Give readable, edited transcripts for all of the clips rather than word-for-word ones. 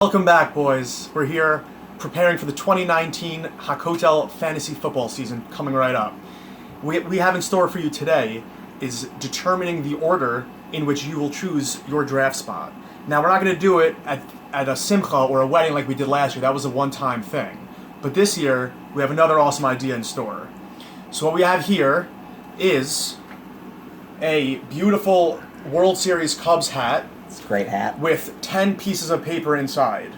Welcome back, boys. We're here preparing for the 2019 Hakotel fantasy football season coming right up. We have in store for you today is determining the order in which you will choose your draft spot. Now, we're not going to do it at a simcha or a wedding like we did last year. That was a one-time thing. But this year, we have another awesome idea in store. So what we have here is a beautiful World Series Cubs hat. It's a great hat. With 10 pieces of paper inside.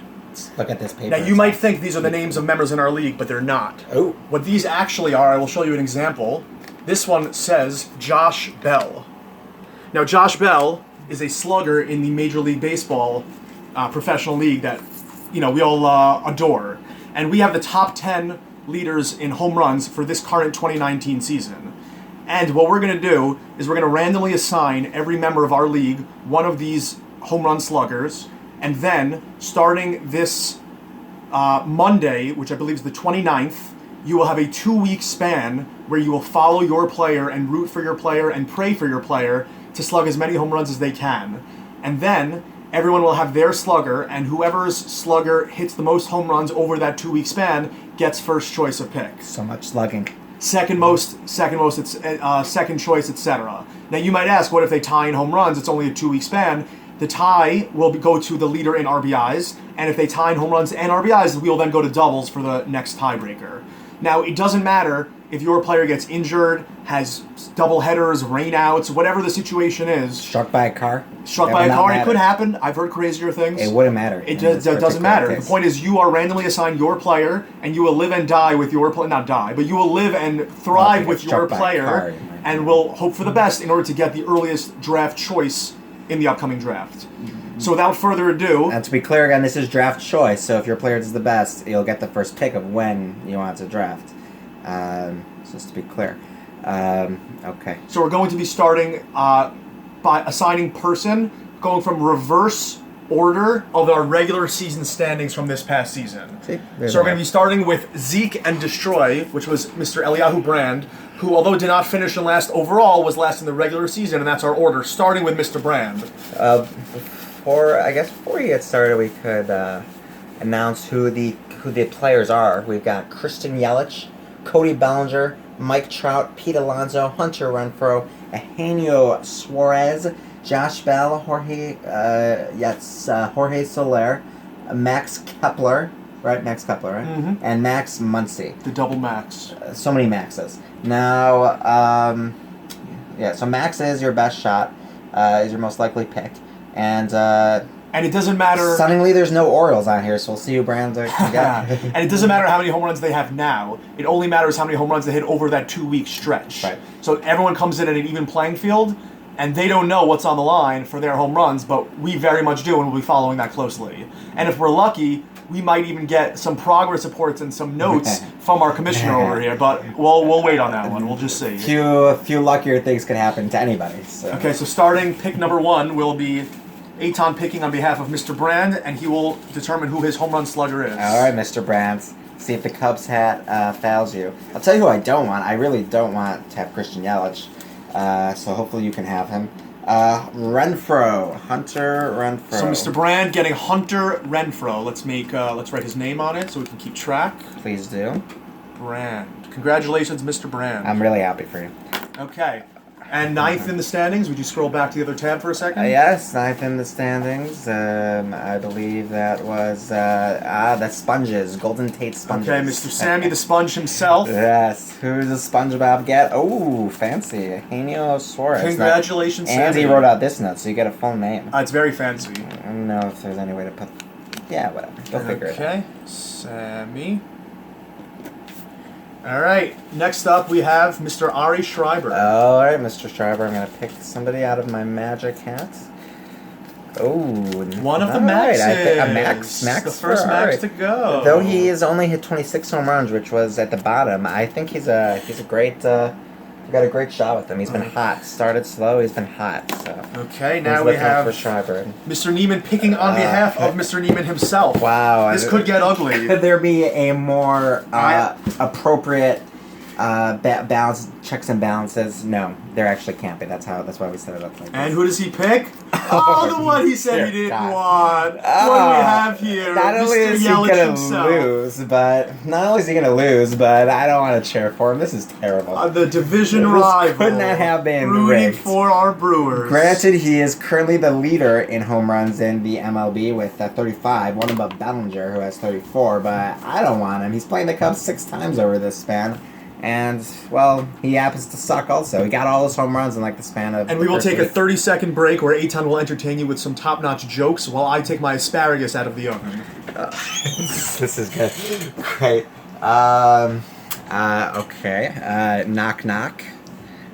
Look at this paper. Now, you might think these are the names of members in our league, but they're not. Oh. What these actually are, I will show you an example. This one says Josh Bell. Now, Josh Bell is a slugger in the Major League Baseball professional league that, we all adore. And we have the top 10 leaders in home runs for this current 2019 season. And what we're going to do is we're going to randomly assign every member of our league one of these home run sluggers. And then, starting this Monday, which I believe is the 29th, you will have a 2-week span where you will follow your player and root for your player and pray for your player to slug as many home runs as they can. And then, everyone will have their slugger, and whoever's slugger hits the most home runs over that 2-week span gets first choice of pick. So much slugging. Second choice, etc. Now you might ask, what if they tie in home runs? It's only a 2-week span. The tie will go to the leader in RBIs, and if they tie in home runs and RBIs, we will then go to doubles for the next tiebreaker. Now, it doesn't matter if your player gets injured, has double headers, rainouts, whatever the situation is. Struck by a car? Struck by a car, it could happen. I've heard crazier things. It wouldn't matter. It doesn't matter. Case. The point is, you are randomly assigned your player, and you will live and die with your player. Not die, but you will live and thrive with your player, and will hope for the best in order to get the earliest draft choice in the upcoming draft. So without further ado... And to be clear again, this is draft choice, so if your player does the best, you'll get the first pick of when you want to draft. Just to be clear. Okay. So we're going to be starting by assigning person, going from reverse order of our regular season standings from this past season. So we're going to be starting with Zeke and Destroy, which was Mr. Eliyahu Brand, who, although did not finish in last overall, was last in the regular season, and that's our order, starting with Mr. Brand. Before we get started, we could announce who the players are. We've got Christian Yelich, Cody Bellinger, Mike Trout, Pete Alonso, Hunter Renfroe, Eugenio Suarez, Josh Bell, Jorge Soler, Max Kepler, right? Max Kepler, right? Mm-hmm. And Max Muncy. The double Max. So many Maxes. Now, so Max is your best shot, is your most likely pick. And it doesn't matter... Stunningly, there's no Orioles on here, so we'll see you, Brand. And it doesn't matter how many home runs they have now. It only matters how many home runs they hit over that 2-week stretch. Right. So everyone comes in at an even playing field, and they don't know what's on the line for their home runs, but we very much do, and we'll be following that closely. And if we're lucky, we might even get some progress reports and some notes from our commissioner over here, but we'll wait on that one. We'll just see. Few luckier things can happen to anybody. So. Okay, so starting pick number 1 will be Eitan picking on behalf of Mr. Brand, and he will determine who his home run slugger is. All right, Mr. Brand. See if the Cubs hat fails you. I'll tell you who I don't want. I really don't want to have Christian Yelich, so hopefully you can have him. Renfroe, Hunter Renfroe. So Mr. Brand getting Hunter Renfroe. Let's write his name on it so we can keep track. Please do. Brand. Congratulations, Mr. Brand. I'm really happy for you. Okay. And 9th in the standings. Would you scroll back to the other tab for a second? Yes, 9th in the standings. I believe that was the Sponges, Golden Tate Sponges. Okay, Mr. Sammy the Sponge himself. Yes. Who does SpongeBob get? Oh, fancy. Eugenio Suarez. Congratulations, Sammy. And he wrote out this note, so you get a full name. It's very fancy. I don't know if there's any way to put... Yeah, whatever. We'll figure it out. Okay, Sammy. All right, next up we have Mr. Ari Schreiber. All right, Mr. Schreiber, I'm going to pick somebody out of my magic hat. Oh, one of the Maxes. I think a Max the first Max to go. Though he has only hit 26 home runs, which was at the bottom, I think he's a great... we got a great shot with him. He's been hot. Started slow, he's been hot. So okay, now we have for Schreiber. Mr. Neiman picking on behalf of Mr. Neiman himself. Wow. This could get ugly. Could there be a more appropriate balance checks and balances. No, there actually can't be. That's why we set it up like this. And who does he pick? Oh, the one he said he didn't God. want. What do we have here? Not only Mr. is he Yelich gonna himself. lose, but I don't want to cheer for him. This is terrible. The division This rival. could not have been rooting rigged. for our Brewers. Granted, he is currently the leader in home runs in the MLB with 35, one above Bellinger, who has 34, but I don't want him. He's playing the Cubs 6 times over this span. And, well, he happens to suck also. He got all his home runs in like the span of... And we will take a 30-second break where Eitan will entertain you with some top-notch jokes while I take my asparagus out of the oven. This is good. Great. Okay. Knock knock.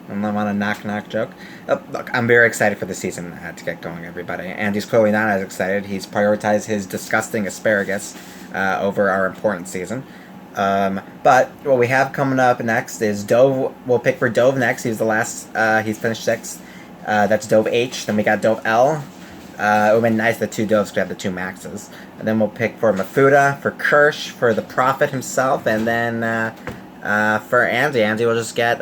I want a knock knock joke. Look, I'm very excited for the season to get going, everybody. And he's clearly not as excited. He's prioritized his disgusting asparagus over our important season. But what we have coming up next is Dove. We'll pick for Dove next. He's the last. He's finished 6th. That's Dove H. Then we got Dove L. It would have been nice the 2 Doves could have the 2 Maxes. And then we'll pick for Mafuda, for Kirsch, for the Prophet himself, and then for Andy. Andy will just get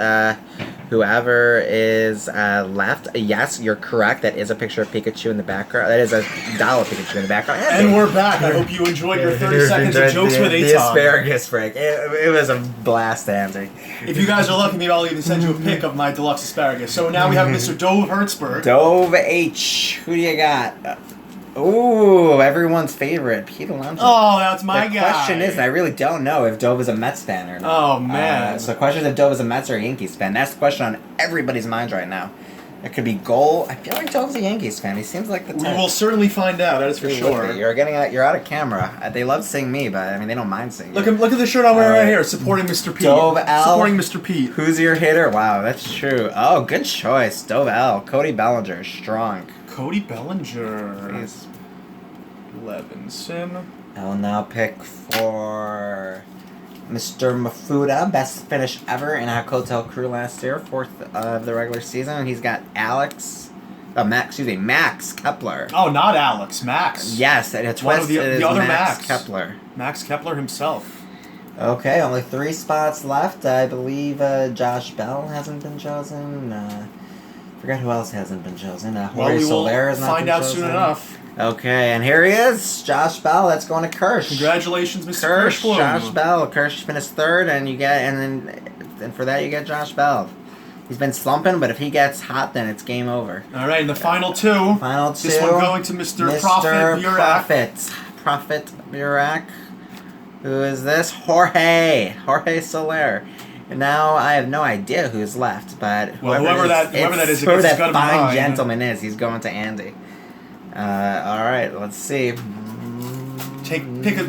whoever is left. Yes, you're correct. That is a picture of Pikachu in the background. That is a dollar Pikachu in the background. And we're back. I hope you enjoyed your 30 seconds of jokes with the Eitan. asparagus break. It was a blast, Andy. If you guys are lucky, maybe I'll even send you a pic of my deluxe asparagus. So now we have Mr. Dove Hertzberg. Dove H. Who do you got? Ooh, everyone's favorite, Pete Alonso. Oh, that's my the guy. The question is, I really don't know if Dove is a Mets fan or not. Oh, man. So the question is if Dove is a Mets or a Yankees fan. That's the question on everybody's mind right now. It could be goal. I feel like Dove's a Yankees fan. He seems like the type. We will certainly find out, that is for sure. You're out of camera. They love seeing me, but I mean, they don't mind seeing Look you. at the shirt I'm wearing right here, supporting Mr. Pete. Dove L. Supporting Mr. Pete. Who's your hitter? Wow, that's true. Oh, good choice. Dove L. Cody Bellinger, strong. Cody Bellinger. Please. Levinson. I will now pick for Mr. Mafuda, best finish ever in a Hakotel crew last year, 4th of the regular season. And he's got Max Kepler. Oh, not Alex, Max. Yes, it's one of the other Max Kepler. Max Kepler himself. Okay, only 3 spots left. I believe Josh Bell hasn't been chosen. Forget who else hasn't been chosen. Jorge Soler has not been chosen. Find out soon enough. Okay, and here he is, Josh Bell. That's going to Kirsch. Congratulations, Mr. Kirsch. Josh Bell. Kirsch finished 3rd, and for that you get Josh Bell. He's been slumping, but if he gets hot, then it's game over. All right, and the final 2. This one going to Mr. Prophet Burak. Prophet Burak. Who is this? Jorge Soler. And now I have no idea who's left, but whoever that is, whoever that fine gentleman is, he's going to Andy. All right, let's see. Pick a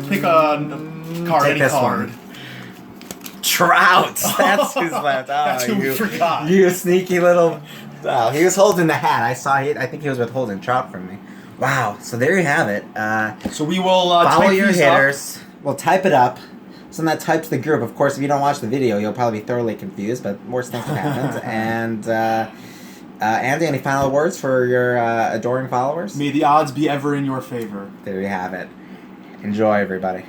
card, any card. Trout. That's who's left. Oh, that's who we forgot. You sneaky little. Oh, he was holding the hat. I saw. I think he was withholding Trout from me. Wow. So there you have it. So we will follow type your these hitters. We'll type it up. So that types the group. Of course, if you don't watch the video, you'll probably be thoroughly confused. But worse things have happened. And Andy, any final words for your adoring followers? May the odds be ever in your favor. There you have it. Enjoy, everybody.